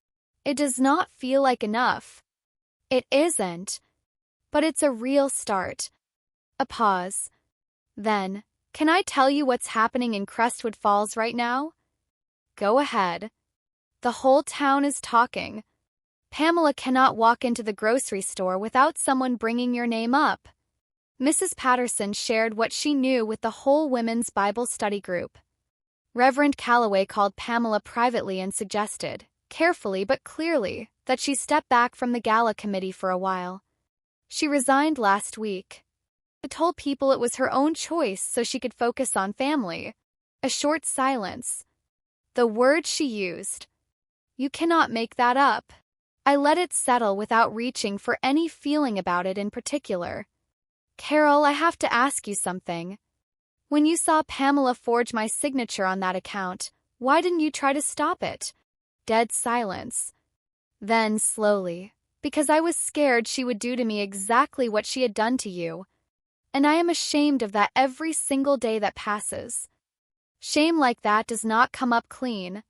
It does not feel like enough. It isn't. But it's a real start. A pause. Then, can I tell you what's happening in Crestwood Falls right now? Go ahead. The whole town is talking. Pamela cannot walk into the grocery store without someone bringing your name up. Mrs. Patterson shared what she knew with the whole women's Bible study group. Reverend Calloway called Pamela privately and suggested, carefully but clearly, that she step back from the gala committee for a while. She resigned last week. She told people it was her own choice so she could focus on family. A short silence. The word she used. You cannot make that up. I let it settle without reaching for any feeling about it in particular. Carol, I have to ask you something. When you saw Pamela forge my signature on that account, why didn't you try to stop it? Dead silence. Then, slowly, because I was scared she would do to me exactly what she had done to you. And I am ashamed of that every single day that passes. Shame like that does not come up clean.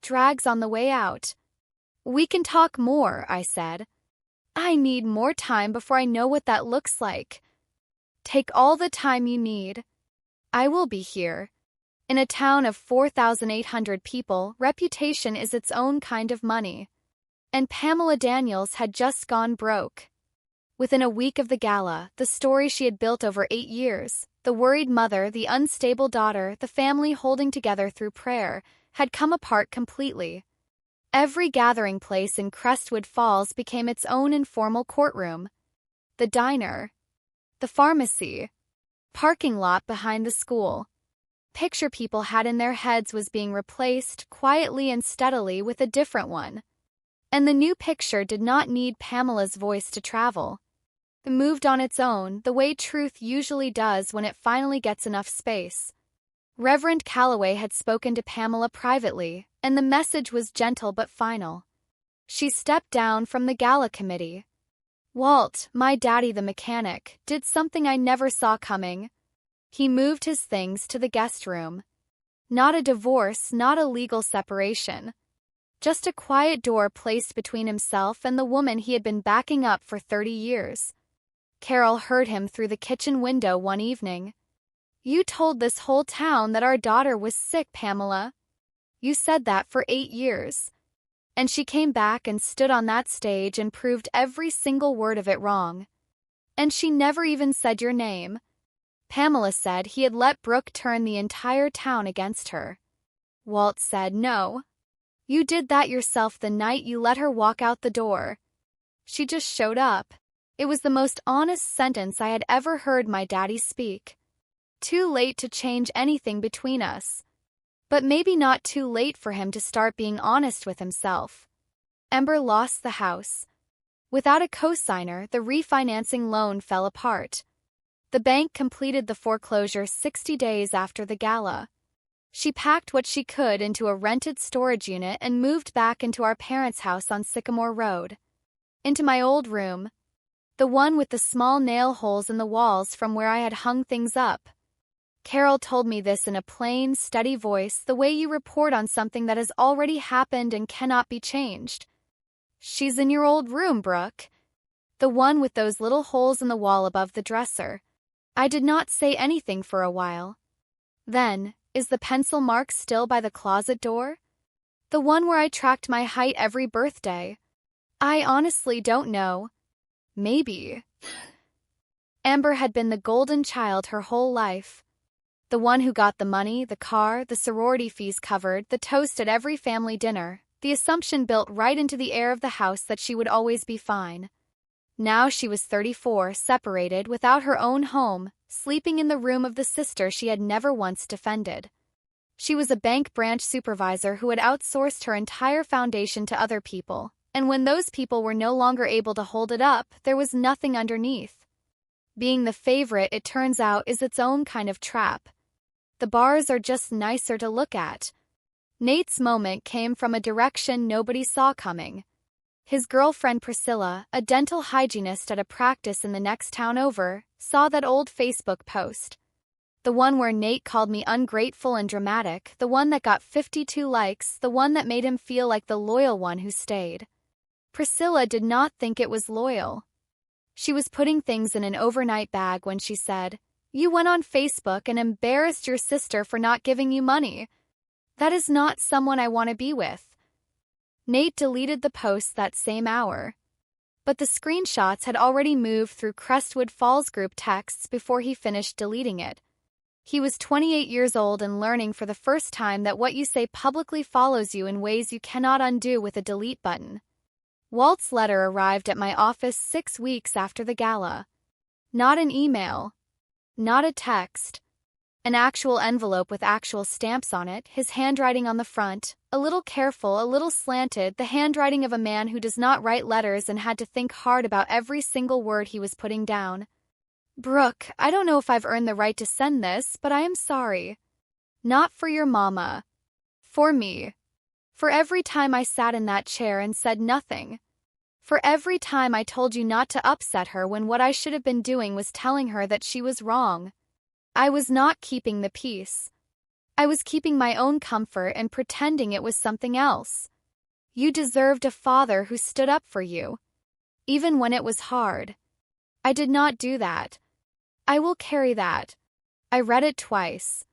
Drags on the way out. We can talk more, I said. I need more time before I know what that looks like. Take all the time you need. I will be here. In a town of 4,800 people, reputation is its own kind of money. And Pamela Daniels had just gone broke. Within a week of the gala, the story she had built over 8 years, the worried mother, the unstable daughter, the family holding together through prayer, had come apart completely. Every gathering place in Crestwood Falls became its own informal courtroom. The diner. The pharmacy. Parking lot behind the school. Picture people had in their heads was being replaced, quietly and steadily, with a different one. And the new picture did not need Pamela's voice to travel. It moved on its own, the way truth usually does when it finally gets enough space. Reverend Calloway had spoken to Pamela privately, and the message was gentle but final. She stepped down from the gala committee. Walt, my daddy the mechanic, did something I never saw coming. He moved his things to the guest room. Not a divorce, not a legal separation. Just a quiet door placed between himself and the woman he had been backing up for 30 years. Carol heard him through the kitchen window one evening. You told this whole town that our daughter was sick, Pamela. You said that for 8 years. And she came back and stood on that stage and proved every single word of it wrong. And she never even said your name. Pamela said he had let Brooke turn the entire town against her. Walt said no. You did that yourself the night you let her walk out the door. She just showed up. It was the most honest sentence I had ever heard my daddy speak. Too late to change anything between us. But maybe not too late for him to start being honest with himself. Ember lost the house. Without a cosigner, the refinancing loan fell apart. The bank completed the foreclosure 60 days after the gala. She packed what she could into a rented storage unit and moved back into our parents' house on Sycamore Road. Into my old room. The one with the small nail holes in the walls from where I had hung things up. Carol told me this in a plain, steady voice, the way you report on something that has already happened and cannot be changed. She's in your old room, Brooke. The one with those little holes in the wall above the dresser. I did not say anything for a while. Then, is the pencil mark still by the closet door? The one where I tracked my height every birthday? I honestly don't know. Maybe. Amber had been the golden child her whole life. The one who got the money, the car, the sorority fees covered, the toast at every family dinner, the assumption built right into the air of the house that she would always be fine. Now she was 34, separated, without her own home, sleeping in the room of the sister she had never once defended. She was a bank branch supervisor who had outsourced her entire foundation to other people, and when those people were no longer able to hold it up, there was nothing underneath. Being the favorite, it turns out, is its own kind of trap. The bars are just nicer to look at. Nate's moment came from a direction nobody saw coming. His girlfriend Priscilla, a dental hygienist at a practice in the next town over, saw that old Facebook post. The one where Nate called me ungrateful and dramatic, the one that got 52 likes, the one that made him feel like the loyal one who stayed. Priscilla did not think it was loyal. She was putting things in an overnight bag when she said, "You went on Facebook and embarrassed your sister for not giving you money. That is not someone I want to be with." Nate deleted the post that same hour. But the screenshots had already moved through Crestwood Falls group texts before he finished deleting it. He was 28 years old and learning for the first time that what you say publicly follows you in ways you cannot undo with a delete button. Walt's letter arrived at my office 6 weeks after the gala. Not an email. Not a text. An actual envelope with actual stamps on it, his handwriting on the front, a little careful, a little slanted, the handwriting of a man who does not write letters and had to think hard about every single word he was putting down. "Brooke, I don't know if I've earned the right to send this, but I am sorry. Not for your mama. For me. For every time I sat in that chair and said nothing. For every time I told you not to upset her when what I should have been doing was telling her that she was wrong. I was not keeping the peace. I was keeping my own comfort and pretending it was something else. You deserved a father who stood up for you. Even when it was hard. I did not do that. I will carry that." I read it twice.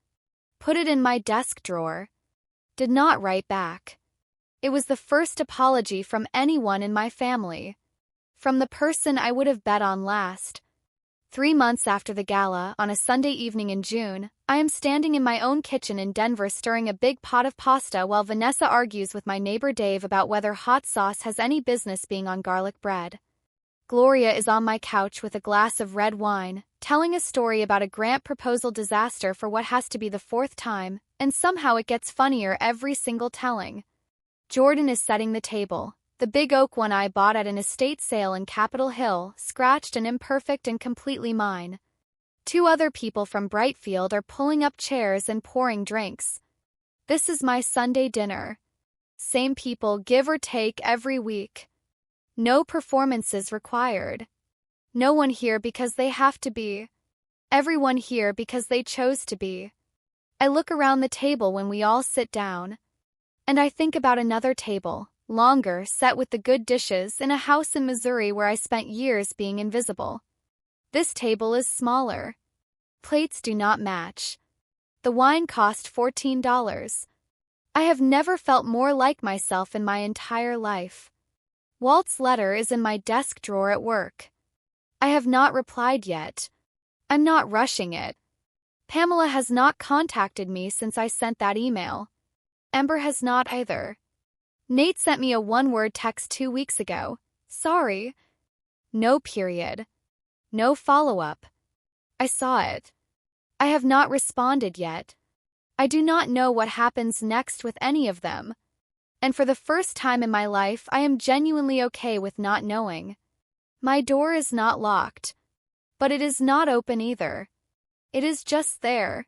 Put it in my desk drawer. Did not write back. It was the first apology from anyone in my family. From the person I would have bet on last. 3 months after the gala, on a Sunday evening in June, I am standing in my own kitchen in Denver stirring a big pot of pasta while Vanessa argues with my neighbor Dave about whether hot sauce has any business being on garlic bread. Gloria is on my couch with a glass of red wine, telling a story about a grant proposal disaster for what has to be the 4th time, and somehow it gets funnier every single telling. Jordan is setting the table. The big oak one I bought at an estate sale in Capitol Hill, scratched and imperfect and completely mine. 2 other people from Brightfield are pulling up chairs and pouring drinks. This is my Sunday dinner. Same people, give or take, every week. No performances required. No one here because they have to be. Everyone here because they chose to be. I look around the table when we all sit down. And I think about another table, longer, set with the good dishes, in a house in Missouri where I spent years being invisible. This table is smaller. Plates do not match. The wine cost $14. I have never felt more like myself in my entire life. Walt's letter is in my desk drawer at work. I have not replied yet. I'm not rushing it. Pamela has not contacted me since I sent that email. Amber has not either. Nate sent me a one-word text 2 weeks ago. Sorry. No period. No follow-up. I saw it. I have not responded yet. I do not know what happens next with any of them. And for the first time in my life, I am genuinely okay with not knowing. My door is not locked. But it is not open either. It is just there,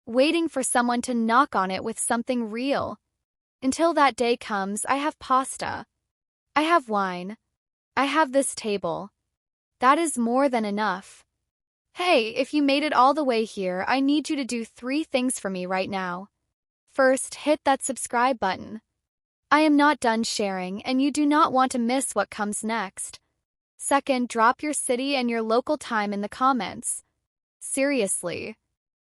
waiting for someone to knock on it with something real. Until that day comes, I have pasta. I have wine. I have this table. That is more than enough. Hey, if you made it all the way here, I need you to do 3 things for me right now. First, hit that subscribe button. I am not done sharing, and you do not want to miss what comes next. Second, drop your city and your local time in the comments. Seriously.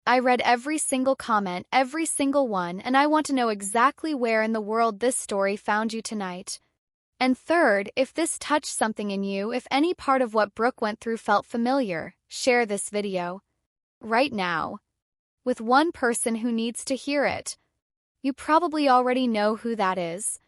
I read every single comment, every single one, and I want to know exactly where in the world this story found you tonight. And third, if this touched something in you, if any part of what Brooke went through felt familiar, share this video. Right now. With one person who needs to hear it. You probably already know who that is.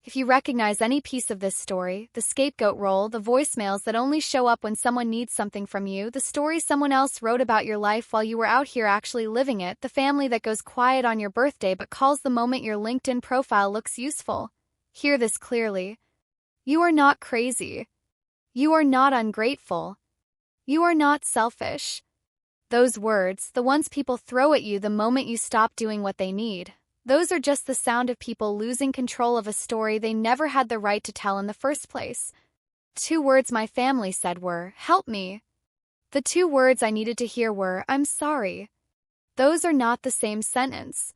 If you recognize any piece of this story, the scapegoat role, the voicemails that only show up when someone needs something from you, the story someone else wrote about your life while you were out here actually living it, the family that goes quiet on your birthday but calls the moment your LinkedIn profile looks useful. Hear this clearly. You are not crazy. You are not ungrateful. You are not selfish. Those words, the ones people throw at you the moment you stop doing what they need, those are just the sound of people losing control of a story they never had the right to tell in the first place. 2 words my family said were, "Help me." The 2 words I needed to hear were, "I'm sorry." Those are not the same sentence.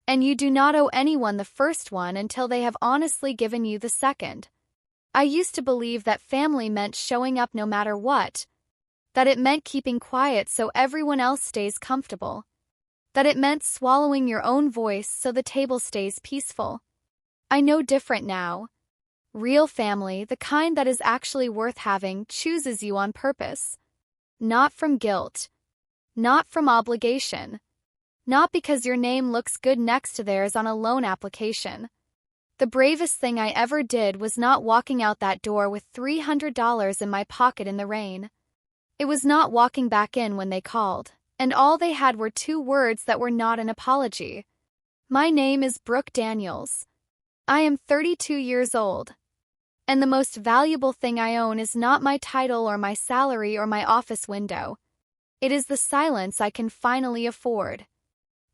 And you do not owe anyone the first one until they have honestly given you the second. I used to believe that family meant showing up no matter what, that it meant keeping quiet so everyone else stays comfortable, that it meant swallowing your own voice so the table stays peaceful. I know different now. Real family, the kind that is actually worth having, chooses you on purpose. Not from guilt. Not from obligation. Not because your name looks good next to theirs on a loan application. The bravest thing I ever did was not walking out that door with $300 in my pocket in the rain. It was not walking back in when they called, and all they had were 2 words that were not an apology. My name is Brooke Daniels. I am 32 years old. And the most valuable thing I own is not my title or my salary or my office window. It is the silence I can finally afford.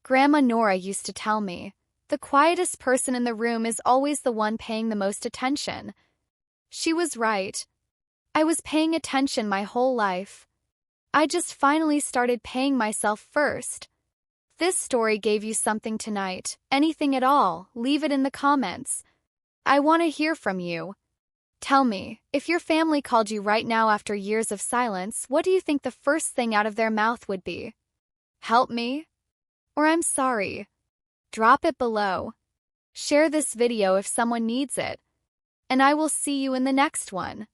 Grandma Nora used to tell me, the quietest person in the room is always the one paying the most attention. She was right. I was paying attention my whole life. I just finally started paying myself first. This story gave you something tonight, anything at all, leave it in the comments. I want to hear from you. Tell me, if your family called you right now after years of silence, what do you think the first thing out of their mouth would be? Help me? Or I'm sorry? Drop it below. Share this video if someone needs it. And I will see you in the next one.